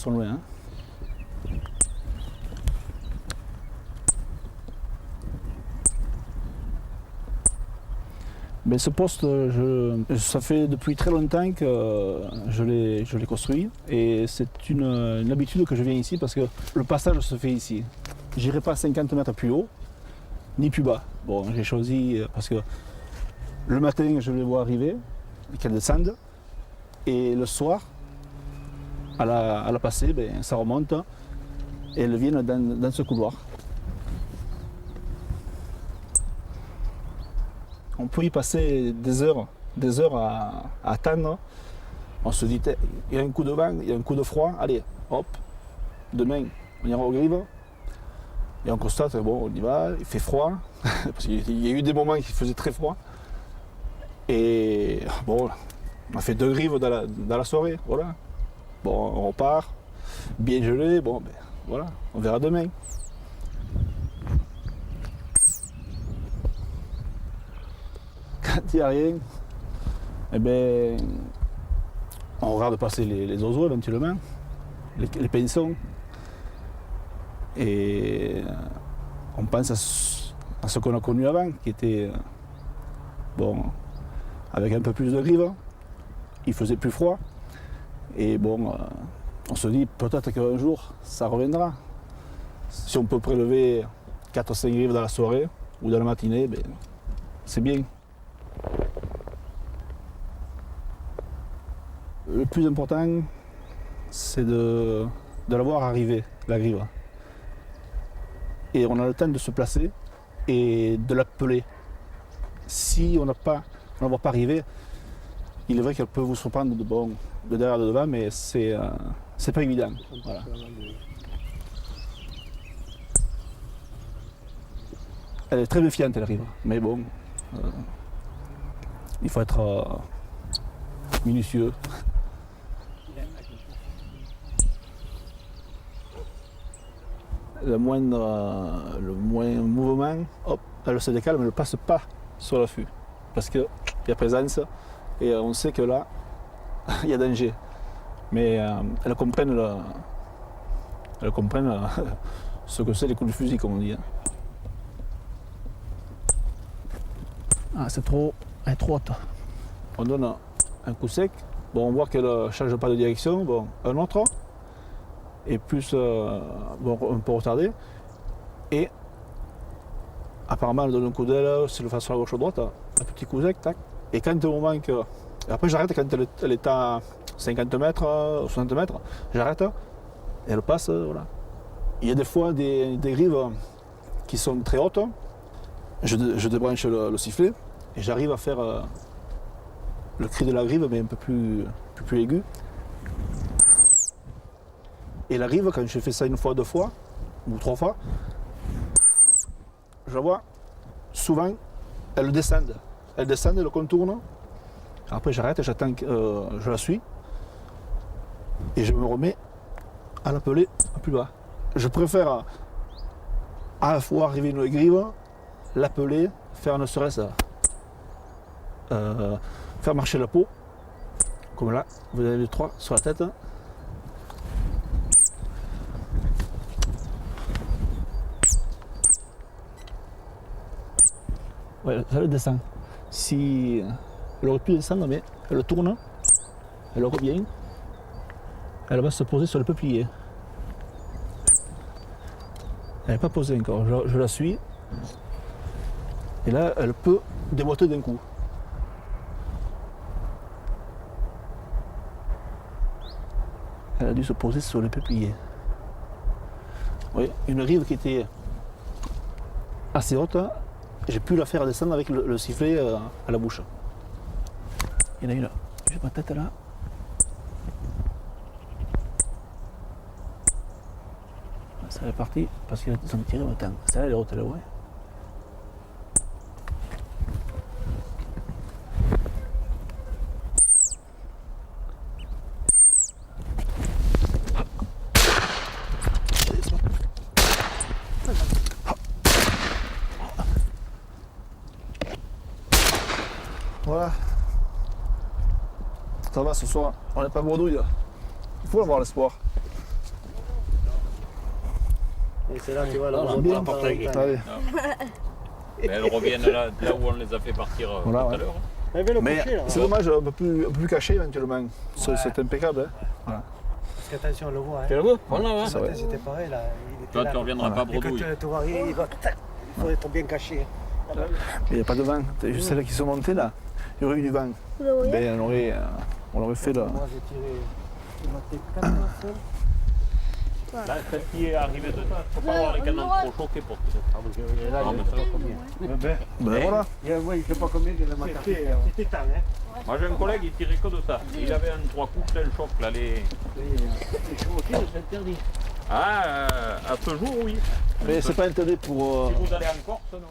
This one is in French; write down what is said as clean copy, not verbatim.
sont loin. Hein. Mais ce poste, ça fait depuis très longtemps que je l'ai construit et c'est une habitude que je viens ici parce que le passage se fait ici. J'irai pas 50 mètres plus haut ni plus bas. Bon, j'ai choisi parce que le matin je les vois arriver, qu'elles descendent et le soir, à la passer, ben, ça remonte et elles viennent dans ce couloir. On peut y passer des heures à attendre. On se dit, il y a un coup de vent, il y a un coup de froid, allez, hop, demain, on ira aux grives. Et on constate, bon, on y va, il fait froid, parce qu'il y a eu des moments qui faisait très froid. Et bon, on a fait 2 grives dans la soirée, voilà. Bon, on repart, bien gelé, bon, ben, voilà, on verra demain. Quand il n'y a rien, eh ben, on regarde passer les oiseaux éventuellement, les pinsons. Et on pense à ce qu'on a connu avant, qui était, bon, avec un peu plus de grives, il faisait plus froid. Et bon, on se dit peut-être qu'un jour, ça reviendra. Si on peut prélever 4 ou 5 grives dans la soirée ou dans la matinée, ben, c'est bien. Le plus important, c'est de la voir arriver, la grive. Et on a le temps de se placer et de l'appeler. Si on ne la voit pas arriver, il est vrai qu'elle peut vous surprendre de derrière, de devant, mais c'est pas évident. Voilà. Elle est très méfiante, elle arrive. Mais bon, il faut être minutieux. Le moindre mouvement, hop, elle se décale, mais elle ne passe pas sur l'affût. Parce qu'il y a présence et on sait que là, il y a danger. Mais elles comprennent, ce que c'est les coups de fusil, comme on dit. Ah, elle est trop haute. On donne un coup sec, bon, on voit qu'elle ne change pas de direction, bon, un autre. Et plus un peu retardé. Et apparemment elle donne un coup d'aile, c'est le façon à gauche ou à droite, un petit coup sec, tac. Et quand au moment que. Et après j'arrête quand elle est à 50 mètres, 60 mètres, j'arrête et elle passe, voilà. Il y a des fois des grives qui sont très hautes, je débranche le sifflet et j'arrive à faire le cri de la grive mais un peu plus aigu. Et la grive, quand je fais ça 1 fois, 2 fois, ou 3 fois, je la vois, souvent, elle descend. Elle descend, elle contourne. Après, j'arrête, j'attends que je la suis. Et je me remets à l'appeler plus bas. Je préfère à la fois arriver une grive, l'appeler, faire ne serait-ce faire marcher la peau. Comme là, vous avez les 3 sur la tête. Ouais, elle descend. Si elle aurait pu descendre, mais elle tourne, elle revient, elle va se poser sur le peuplier. Elle n'est pas posée encore, je la suis. Et là, elle peut déboîter d'un coup. Elle a dû se poser sur le peuplier. Oui, une rive qui était assez haute. J'ai pu la faire descendre avec le sifflet à la bouche. Il y en a une. J'ai ma tête là. Ça est parti parce qu'ils ont tiré autant. Celle-là, elle est haute, là, ouais. Voilà. Ça va ce soir, on n'est pas bourdouille. Il faut avoir l'espoir. Et c'est là, tu vois, Ah, la bien. portée. Allez. Mais elles reviennent là où on les a fait partir Voilà, tout à ouais. l'heure. Le Mais coucher, là. c'est dommage, un peu plus caché éventuellement. Ouais. C'est impeccable. Hein. Voilà. Parce qu'attention, on le voit. Hein. Tu le vois? Voilà, hein. Ça va. C'était pareil, là. Il était Toi, là. tu reviendras Voilà. pas Et quand bredouille. tu vois, il faut être bien caché. Il n'y a pas de vent. Juste celles qui sont montées là, il y aurait eu du vent. Ben, on aurait fait là. Moi, j'ai tiré 4 seul. Là, celle qui est arrivée de toi, faut pas avoir les canons trop choqués pour que ça. Ah, parce que là, Non, il mais y a ça va. combien Ben voilà. Oui, je sais pas combien il a marqué. C'était temps, hein. Moi j'ai un collègue, il tirait que de ça. Il avait un 3 coups plein choc là. Les chevaux, c'est interdit. Ah, à ce jour, oui. Mais c'est pas interdit pour. Si vous allez en Corse, non.